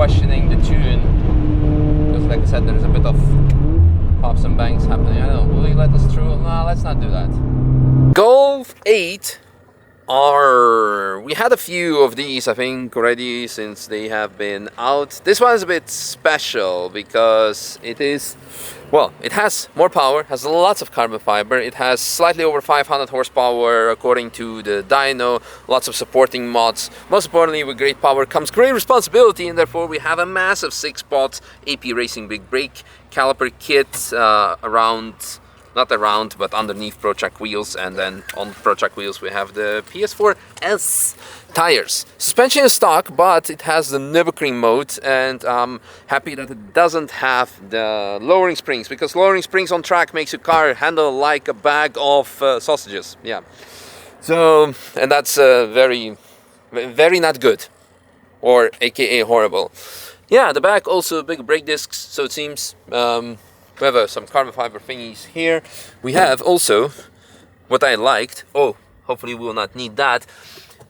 questioning the tune, because like I said, there's a bit of pops and bangs happening. I don't know, will you let us through? No, let's not do that. Golf 8 we had a few of these, I think, already since they have been out. This one is a bit special because it has more power, has lots of carbon fiber, it has slightly over 500 horsepower according to the dyno, lots of supporting mods. Most importantly, with great power comes great responsibility, and therefore we have a massive 6-pot AP Racing big brake caliper kit not around, but underneath Pro Track wheels, and then on Pro Track wheels we have the PS4S tires. Suspension is stock, but it has the Nürburgring mode, and I'm happy that it doesn't have the lowering springs, because lowering springs on track makes your car handle like a bag of sausages. Yeah. So, and that's very, very not good, or aka horrible. Yeah, the back also big brake discs, so it seems. We have some carbon fiber thingies here. We have also what I liked. Oh, hopefully we will not need that.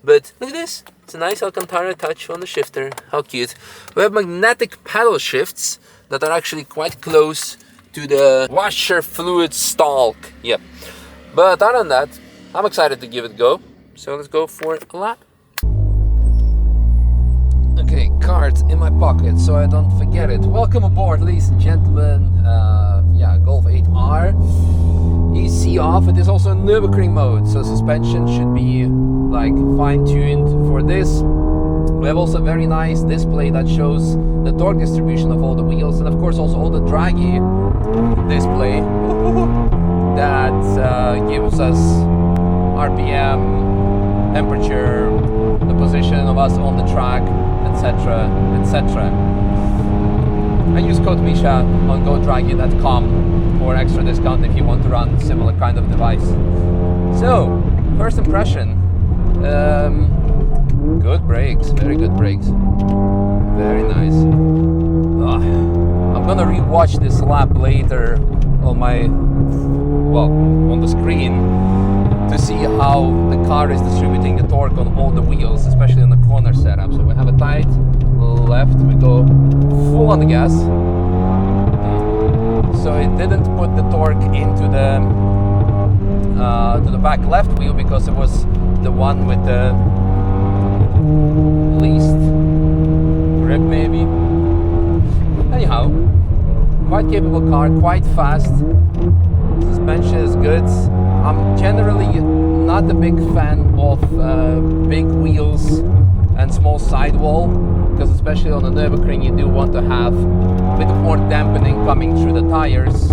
But look at this. It's a nice Alcantara touch on the shifter. How cute. We have magnetic paddle shifts that are actually quite close to the washer fluid stalk. Yep. But other than that, I'm excited to give it a go. So let's go for a lap. Okay, card in my pocket so I don't forget it. Welcome aboard, ladies and gentlemen. Golf 8R. EC off. It is also Nürburgring mode, so suspension should be like fine-tuned for this. We have also a very nice display that shows the torque distribution of all the wheels, and of course also all the draggy display that gives us RPM, temperature, the position of us on the track, etc, etc. I use code Misha on godraggy.com for extra discount if you want to run a similar kind of device. So, first impression, good brakes, very good brakes, very nice. I'm gonna rewatch this lap later on on the screen to see how the car is distributing the torque on all the wheels, especially in the corner setup. So we have a tight left, we go full on the gas. So it didn't put the torque into the to the back left wheel because it was the one with the least grip, maybe. Anyhow, quite capable car, quite fast. Suspension is good. I'm generally not a big fan of big wheels and small sidewall, because especially on the Nürburgring you do want to have a bit more dampening coming through the tires.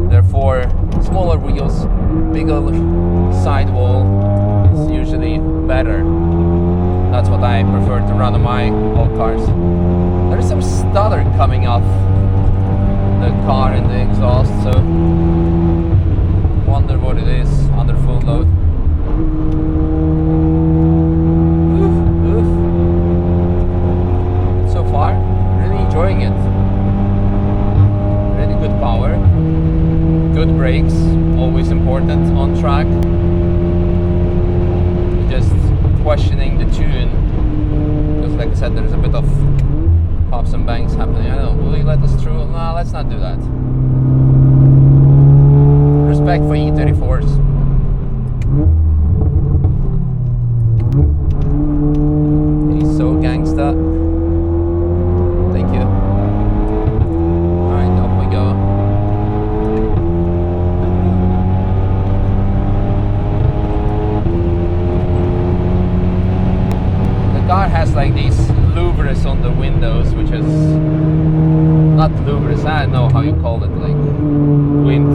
Therefore, smaller wheels, bigger sidewall is usually better. That's what I prefer to run on my old cars. There's some stutter coming off the car and the exhaust, so wonder what it is under full load. So far, really enjoying it. Really good power, good brakes, always important on track. Just questioning the tune, because like I said, there's a bit of pops and bangs happening. I don't know, will you let us through? No, let's not do that. Respect for E34s. He's so gangsta. Thank you. Alright, up we go. The car has like these louvers on the windows, which is not louvers, I don't know how you call it, like wind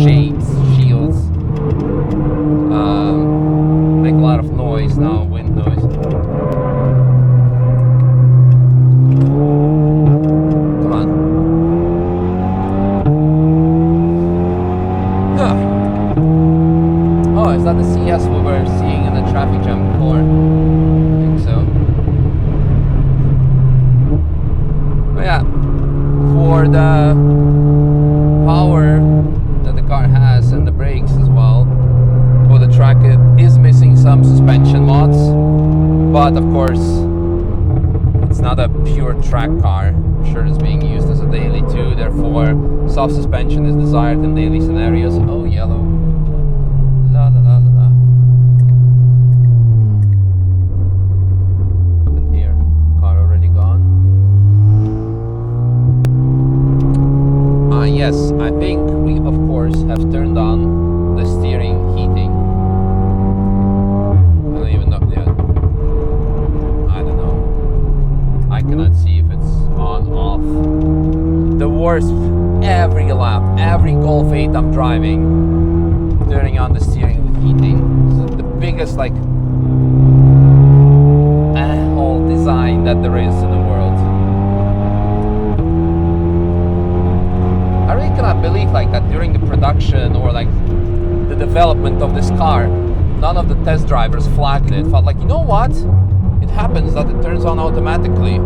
shades, shields. Make a lot of noise now, wind noise. Come on. Oh, is that the CS we were seeing in the traffic jam before? I think so. But yeah, for the power that the car has and the brakes as well, for the track it is missing some suspension mods, but of course it's it's not a pure track car. I'm sure it's being used as a daily too. Therefore, soft suspension is desired in daily scenarios. Oh, yellow. La la la la la. What happened here? Car already gone. Yes, I think we of course have turned on the steering heating. I don't even know. Yeah. I don't know. I cannot see if it's on, off. The worst, every lap, every Golf 8 I'm driving, turning on the steering heating. It's the biggest like whole design that there is in the world. I really cannot believe like that during the production or like the development of this car, none of the test drivers flagged it. Felt like, you know what? It happens that it turns on automatically.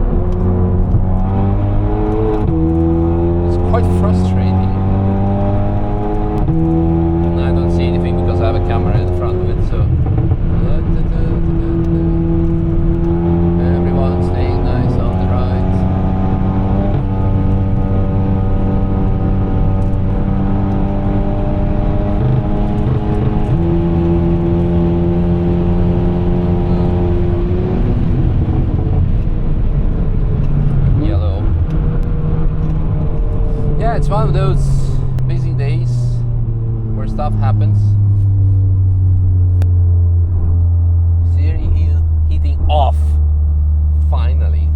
It's quite frustrating. And I don't see anything because I have a camera in front of it, so everyone's staying nice on the right. It's one of those busy days where stuff happens. Steering heating off. Finally.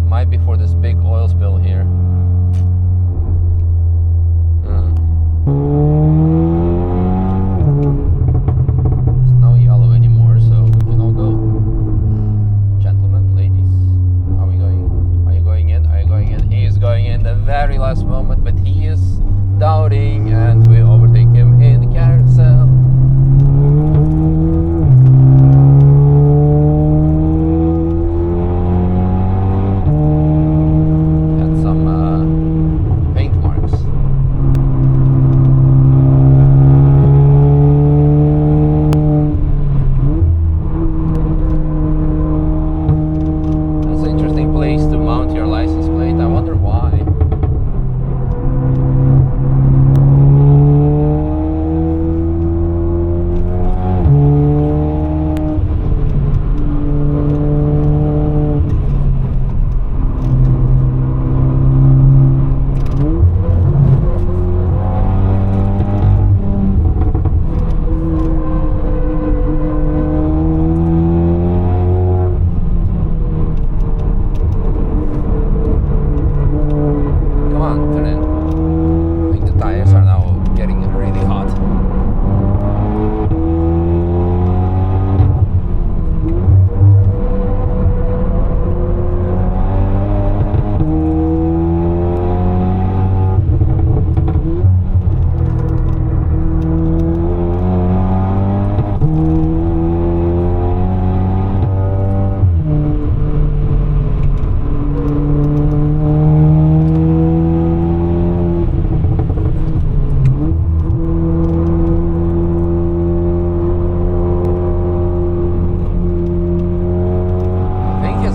Might be for this big oil spill here. There's no yellow anymore, so we can all go. Gentlemen, ladies. He is going in the very last moment, but he is doubting, and we overtake him in the carousel. Had some paint marks. That's an interesting place to mount your license plate. I wonder why.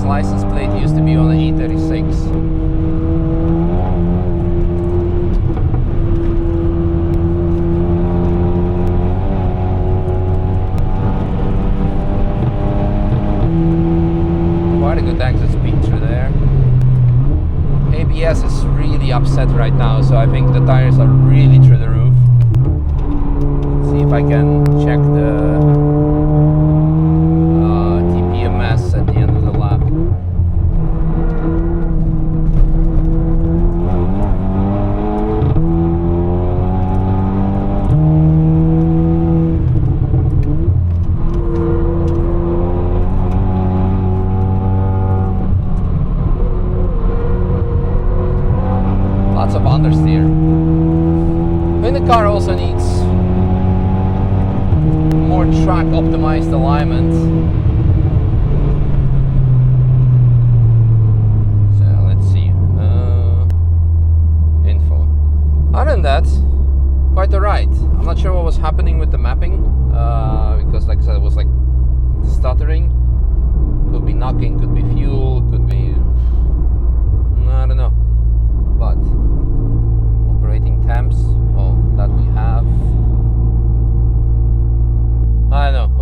License plate used to be on the E36. Quite a good exit speed through there. ABS is really upset right now, so I think the tires are really through the roof. Let's see if I can check the TPMS at the end of the lap. Lots of understeer. And the car also needs more track optimized alignment. So let's see. Info. Other than that, quite alright. I'm not sure what was happening with the mapping because, like I said, it was like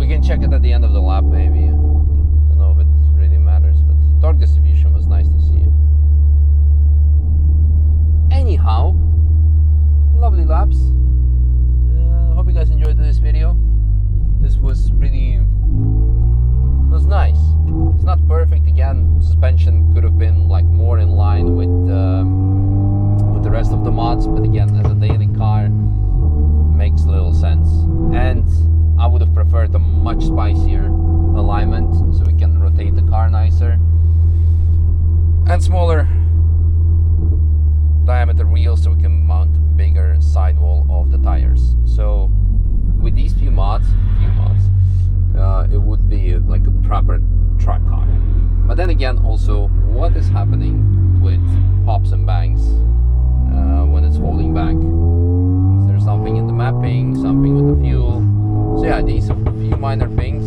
can check it at the end of the lap, maybe. Don't know if it really matters, but torque distribution was nice to see. Anyhow, lovely laps. Hope you guys enjoyed this video. This was nice. It's not perfect. Again, suspension could have been like more in line with the rest of the mods, but again, as a daily car, makes little sense. And I would have preferred a much spicier alignment so we can rotate the car nicer, and smaller diameter wheels so we can mount a bigger sidewall of the tires. So with these few mods, it would be like a proper track car. But then again, also, what is happening with pops and bangs when it's holding back? Is there something in the mapping, something with the fuel? So yeah, these are a few minor things.